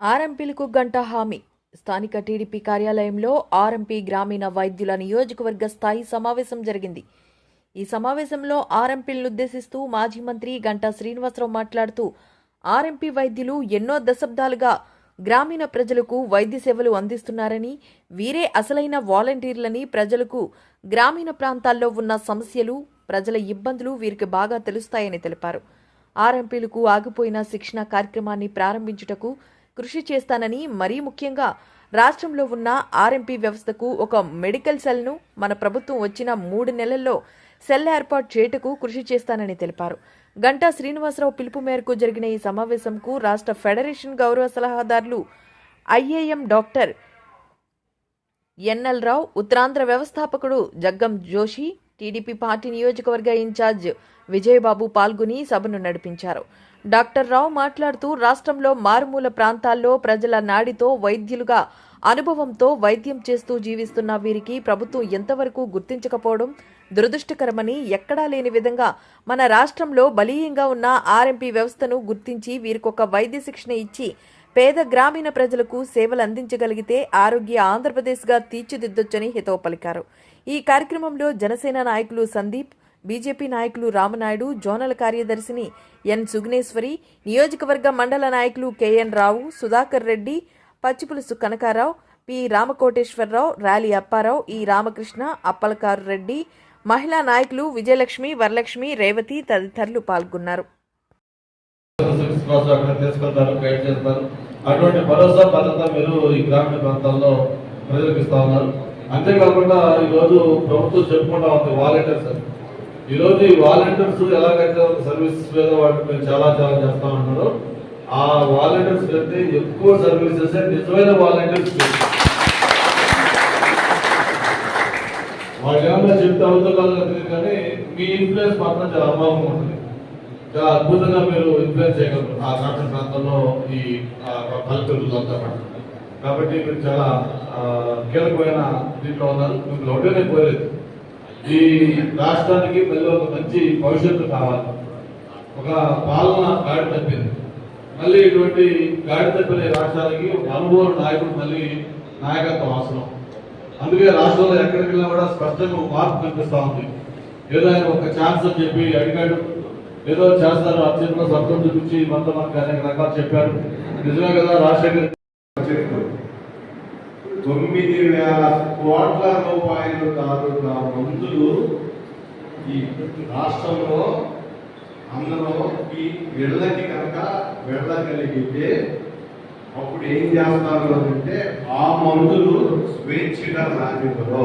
ఆర్ఎంపీలకు గంట హామీ. స్థానిక టీడీపీ కార్యాలయంలో ఆర్ఎంపీ గ్రామీణ వైద్యుల నియోజకవర్గ స్థాయి సమావేశం జరిగింది. ఈ సమావేశంలో ఆర్ఎంపీలను ఉద్దేశిస్తూ మాజీ మంత్రి గంటా శ్రీనివాసరావు మాట్లాడుతూ, ఆర్ఎంపీ వైద్యులు ఎన్నో దశాబ్దాలుగా గ్రామీణ ప్రజలకు వైద్య సేవలు అందిస్తున్నారని, వీరే అసలైన వాలంటీర్లని, ప్రజలకు గ్రామీణ ప్రాంతాల్లో ఉన్న సమస్యలు, ప్రజల ఇబ్బందులు వీరికి బాగా తెలుస్తాయని తెలిపారు. ఆర్ఎంపీలకు ఆగిపోయిన శిక్షణ కార్యక్రమాన్ని ప్రారంభించుటకు కృషి చేస్తానని, మరీ ముఖ్యంగా రాష్ట్రంలో ఉన్న ఆర్ఎంపీ వ్యవస్థకు ఒక మెడికల్ సెల్ను మన ప్రభుత్వం వచ్చిన 3 నెలల్లో సెల్ ఏర్పాటు చేయుటకు కృషి చేస్తానని తెలిపారు. గంటా శ్రీనివాసరావు పిలుపు మేరకు జరిగిన ఈ సమావేశంకు రాష్ట్ర ఫెడరేషన్ గౌరవ సలహాదారులు ఐఏఎం డాక్టర్ ఎన్ఎల్ రావు, ఉత్తరాంధ్ర వ్యవస్థాపకుడు జగ్గం జోషి, టీడీపీ పార్టీ నియోజకవర్గ ఇన్ఛార్జ్ విజయబాబు పాల్గొని సభను నడిపించారు. డాక్టర్ రావు మాట్లాడుతూ, రాష్ట్రంలో మారుమూల ప్రాంతాల్లో ప్రజల నాడితో, వైద్యులుగా అనుభవంతో వైద్యం చేస్తూ జీవిస్తున్న వీరికి ప్రభుత్వం ఎంతవరకు గుర్తించకపోవడం దురదృష్టకరమని, ఎక్కడా లేని విధంగా మన రాష్ట్రంలో బలీయంగా ఉన్న ఆర్ఎంపీ వ్యవస్థను గుర్తించి వీరికొక వైద్య శిక్షణ ఇచ్చి పేద గ్రామీణ ప్రజలకు సేవలు అందించగలిగితే ఆరోగ్య ఆంధ్రప్రదేశ్గా తీర్చిదిద్దొచ్చని హితవు పలికారు. ఈ కార్యక్రమంలో జనసేన నాయకులు సందీప్, బీజేపీ నాయకులు రామనాయుడు, జోనల్ కార్యదర్శిని ఎన్ సుగ్నేశ్వరి, నియోజకవర్గ మండల నాయకులు కెఎన్ రావు, సుధాకర్ రెడ్డి, పచ్చిపులుసు కనకారావు, పి రామకోటేశ్వరరావు, ర్యాలీ అప్పారావు, ఈ రామకృష్ణ, అప్పలకారు రెడ్డి, మహిళా నాయకులు విజయలక్ష్మి, వరలక్ష్మి, రేవతి తదితరులు పాల్గొన్నారు. అటువంటి భరోసా భద్రత మీరు ఈ గ్రామీణ ప్రాంతాల్లో ప్రజలకు ఇస్తా ఉన్నారు. అంతేకాకుండా ఈరోజు ప్రభుత్వం చెప్పుకుంటా ఉంది వాలంటీర్స్. ఈరోజు ఈ వాలంటీర్స్ ఎలాగైతే సర్వీస్ మీద వాటిని మేము చాలా చేస్తా ఉంటున్నారో, ఆ వాలంటీర్స్ కంటే ఎక్కువ సర్వీసెస్ నిజమైన వాలంటీర్స్. వాళ్ళు ఏమన్నా చెప్తే అవుతుందో తెలియదు, కానీ మీ ఇన్ఫ్లుయెన్స్ మాత్రం చాలా అమోఘంగా ఉంటుంది. చాలా అద్భుతంగా మీరు ఇన్ఫ్లుయెన్స్ చేయగలరు ఆ గ్రామీణ ప్రాంతంలో ఈ పల్లెటూరులంతా. కాబట్టి మీరు చాలా కీలకమైన దీంట్లో ఉన్నారు. మీకు ఒకటే కోరేది, ఈ రాష్ట్రానికి మళ్ళీ ఒక మంచి భవిష్యత్తు కావాలి. ఒక పాలన గాడి తప్పింది, మళ్ళీ ఇటువంటి గాడి తప్పిన రాష్ట్రానికి ఒక అనుభవం నాయకుడు మళ్ళీ నాయకత్వం అవసరం. అందుకే రాష్ట్రంలో ఎక్కడికి వెళ్ళినా కూడా స్పష్టంగా మార్పు కనిపిస్తూ ఉంది. ఏదో ఆయన ఒక ఛాన్స్ అని చెప్పి అడిగాడు, ఏదో చేస్తారు అత్యంత సత్వం చూపించి మనకు అనేక రకాలు చెప్పారు. నిజమే కదా, రాజశేఖర్ 9,000 కోట్ల రూపాయలు తాలూకా మందులు ఈ రాష్ట్రంలో అందరికి వెళ్ళకి కనుక వెళ్ళగలిగితే అప్పుడు ఏం చేస్తారు అంటే ఆ మందులు స్వేచ్ఛగా రానివ్వరు.